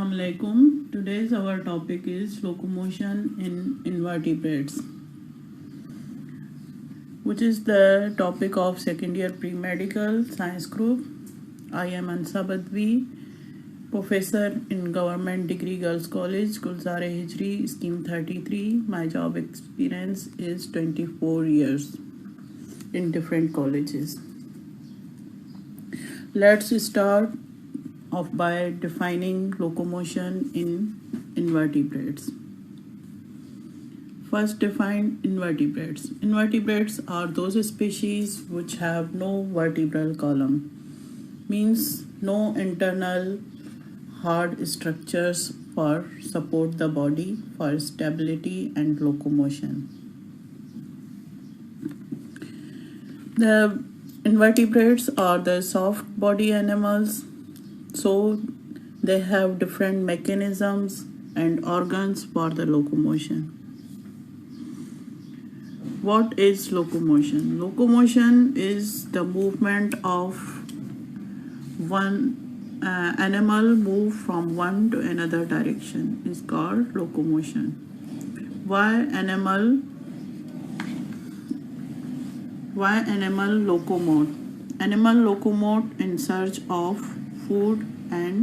Assalamu alaikum. Today's our topic is locomotion in invertebrates, which is the topic of second year pre-medical science group. I am Ansa Badvi, professor in Govt.Degree College Gulzar hijri, scheme 33. My job experience is 24 years in different colleges. Let's start off by defining locomotion in invertebrates. First, define invertebrates. Invertebrates are those species which have no vertebral column, means no internal hard structures for support the body for stability and locomotion. The invertebrates are the soft body animals, so they have different mechanisms and organs for the locomotion. What is locomotion? Locomotion is the movement of one animal move from one to another direction is called locomotion. Why animal locomote? Animal locomote in search of food and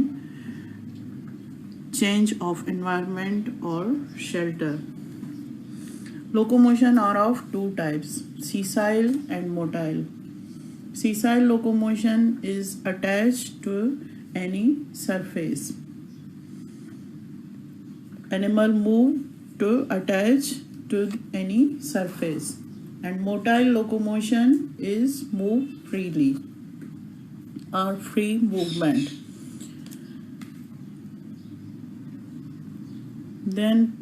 change of environment or shelter. Locomotion are of two types, sessile and motile. Sessile locomotion is attached to any surface. Animal move to attach to any surface. And motile locomotion is move freely or free movement. Then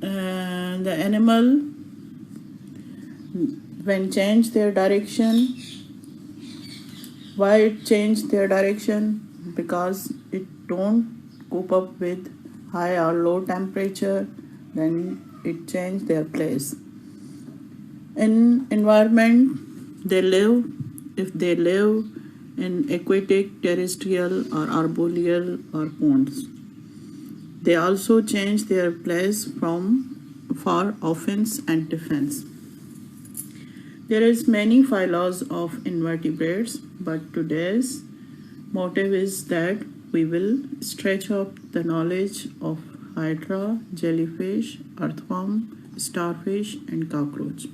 the animal when change their direction. Why it change their direction? Because it don't cope up with high or low temperature, then it change their place. In environment they live, if they live in aquatic, terrestrial or arboreal or ponds. They also change their place for offense and defense. There is many phyla of invertebrates, but today's motive is that we will stretch up the knowledge of hydra, jellyfish, earthworm, starfish and cockroach.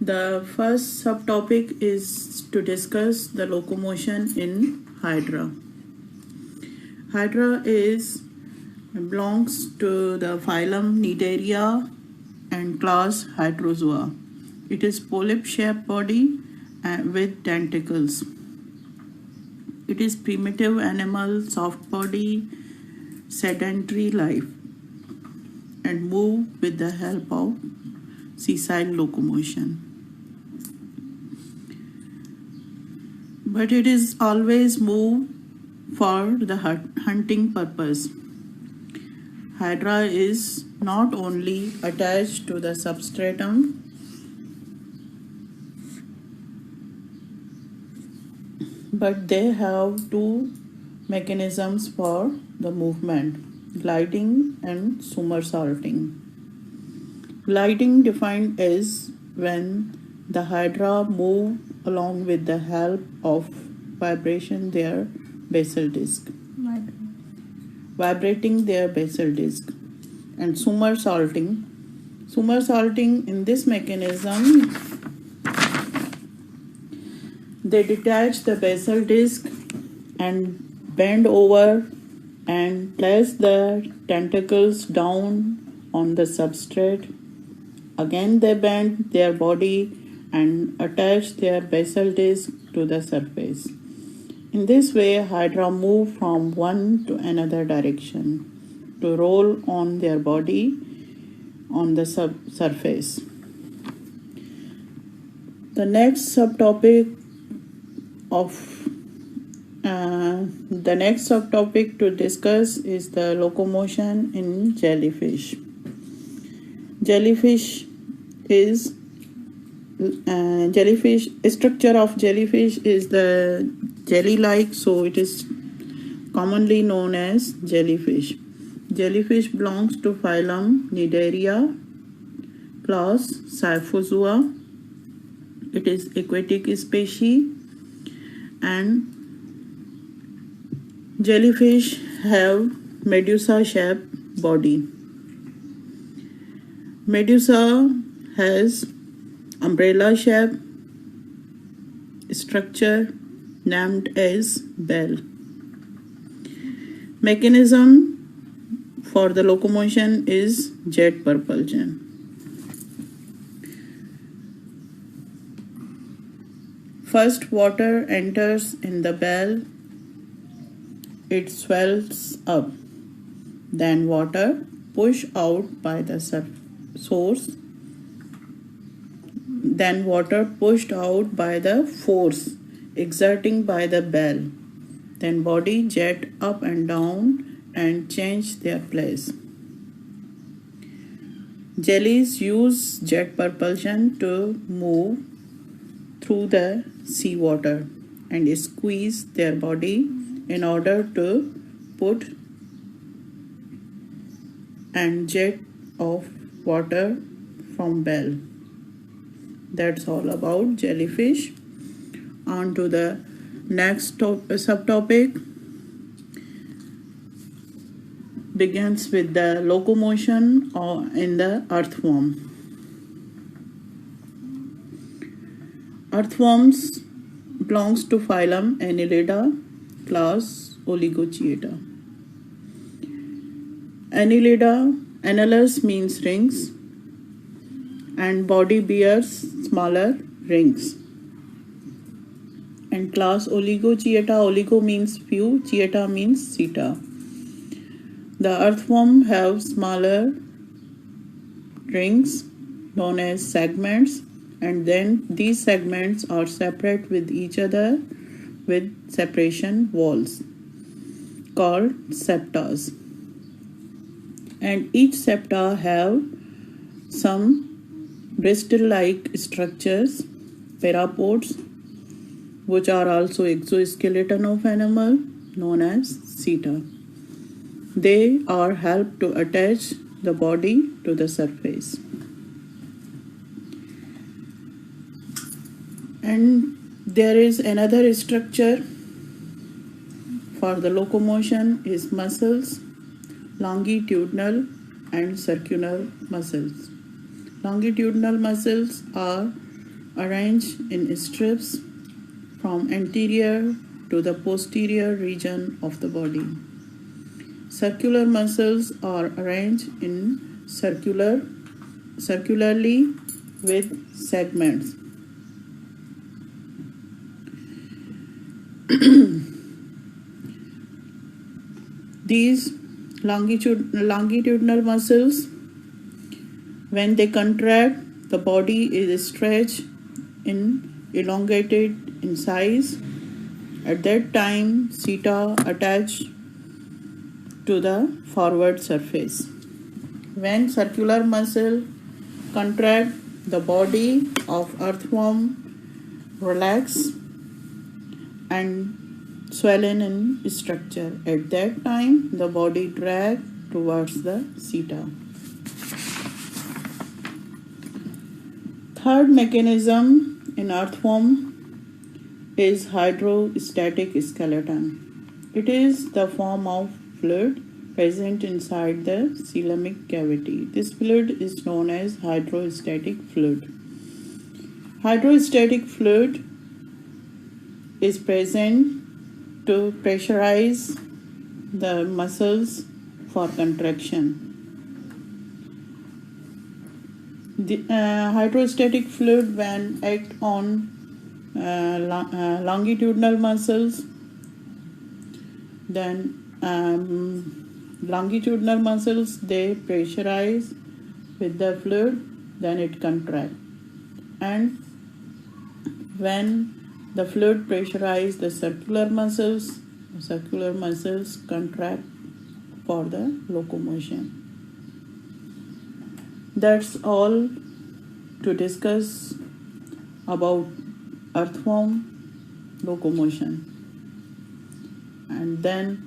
The first subtopic is to discuss the locomotion in hydra. Hydra belongs to the phylum Cnidaria and class Hydrozoa. It is polyp-shaped body with tentacles. It is primitive animal, soft body, sedentary life, and move with the help of sessile locomotion. But it is always move for the hunting purpose. Hydra is not only attached to the substratum, but they have two mechanisms for the movement, gliding and somersaulting. Gliding defined as when the hydra move along with the help of vibrating their basal disc. And somersaulting in this mechanism, they detach the basal disc and bend over and place the tentacles down on the substrate. Again they bend their body and attach their basal disc to the surface. In this way, hydra move from one to another direction to roll on their body on the surface. The next subtopic to discuss is the locomotion in jellyfish. Structure of jellyfish is the jelly-like, so it is commonly known as jellyfish. Jellyfish belongs to phylum Cnidaria, class Scyphozoa. It is aquatic species, and jellyfish have medusa-shaped body. Medusa has umbrella-shaped structure named as bell. Mechanism for the locomotion is jet propulsion. First, water enters in the bell. It swells up. Then water pushed out by the source. Then water pushed out by the force exerting by the bell. Then body jet up and down and change their place. Jellies use jet propulsion to move through the seawater and squeeze their body in order to put and jet of water from bell. That's all about jellyfish. On to the next subtopic. Begins with the locomotion in the earthworm. Earthworms belongs to phylum Annelida, class Oligochaeta. Annelida, annulus means rings, and body bears smaller rings. And class Oligochaeta, oligo means few, chaeta means seta. The earthworm have smaller rings known as segments, and then these segments are separate with each other with separation walls called septas. And each septa have some bristle-like structures, parapods, which are also exoskeleton of animal known as seta. They are helped to attach the body to the surface. And there is another structure for the locomotion is muscles, longitudinal and circular muscles. Longitudinal muscles are arranged in strips from anterior to the posterior region of the body. Circular muscles are arranged in circularly with segments. These longitudinal muscles, when they contract, the body is stretched in elongated in size. At that time, seta attached to the forward surface. When circular muscle contract, the body of earthworm relax and swollen in structure. At that time, the body drag towards the seta. Third mechanism in earthworm is hydrostatic skeleton. It is the form of fluid present inside the coelomic cavity. This fluid is known as hydrostatic fluid. Hydrostatic fluid is present to pressurize the muscles for contraction. The hydrostatic fluid, when act on longitudinal muscles, then longitudinal muscles, they pressurize with the fluid, then it contracts. And when the fluid pressurizes the circular muscles contract for the locomotion. That's all to discuss about earthworm locomotion. And then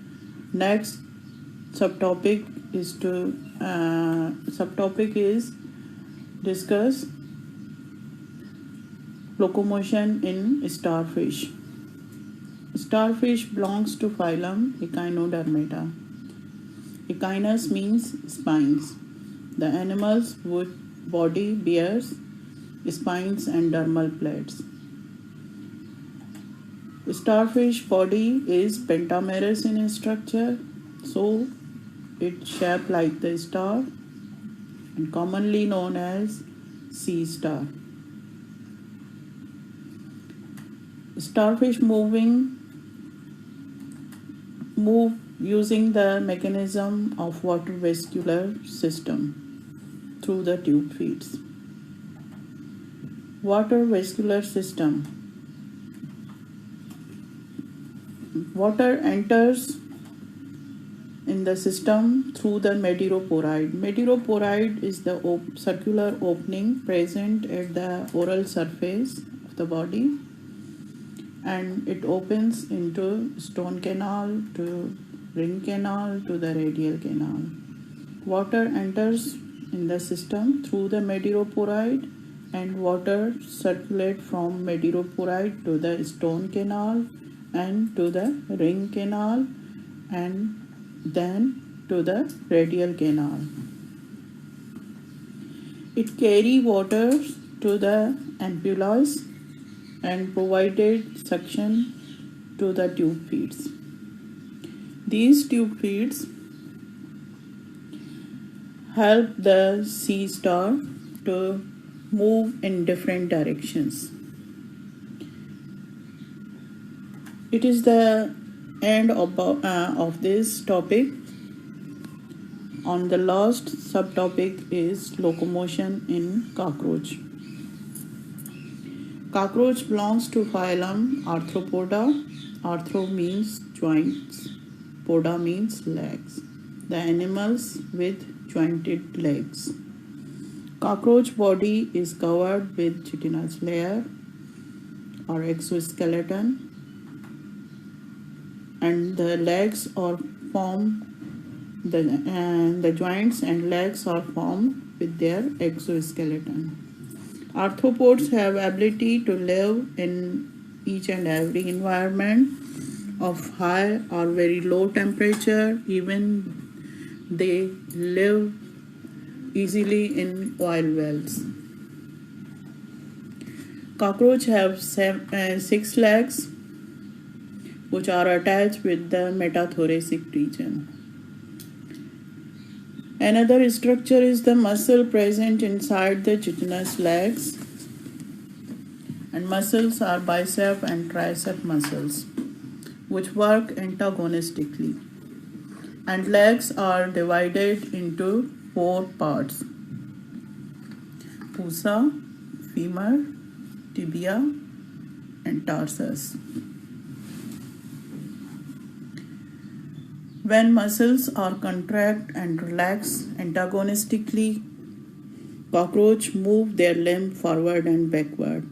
Next subtopic is discuss locomotion in starfish. Starfish belongs to phylum Echinodermata. Echinus means spines. The animal's body bears spines and dermal plates. Starfish body is pentamerous in structure, so it's shaped like the star and commonly known as sea star. Starfish move using the mechanism of water vascular system through the tube feeds. Water vascular system. Water enters in the system through the medulloporoid. Medulloporoid is the circular opening present at the oral surface of the body, and it opens into stone canal, to ring canal, to the radial canal. Water enters in the system through the medulloporoid, and water circulate from medulloporoid to the stone canal and to the ring canal and then to the radial canal. It carry water to the ampullus and provided suction to the tube feeds. These tube feeds help the sea star to move in different directions. It is the end of this topic. On the last subtopic is locomotion in cockroach. Cockroach belongs to phylum Arthropoda. Arthro means joints, poda means legs. The animals with jointed legs. Cockroach body is covered with chitinous layer or exoskeleton, and the legs are formed, the joints and legs are formed with their exoskeleton. Arthropods have ability to live in each and every environment of high or very low temperature. Even they live easily in oil wells. Cockroach have 6 legs which are attached with the metathoracic region. Another structure is the muscle present inside the chitinous legs, and muscles are bicep and tricep muscles which work antagonistically, and legs are divided into 4 parts: pusa, femur, tibia and tarsus. When muscles are contract and relax antagonistically, cockroach move their limb forward and backward,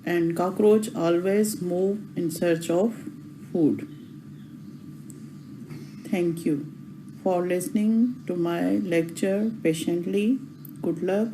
and cockroach always move in search of food. Thank you for listening to my lecture patiently. Good luck.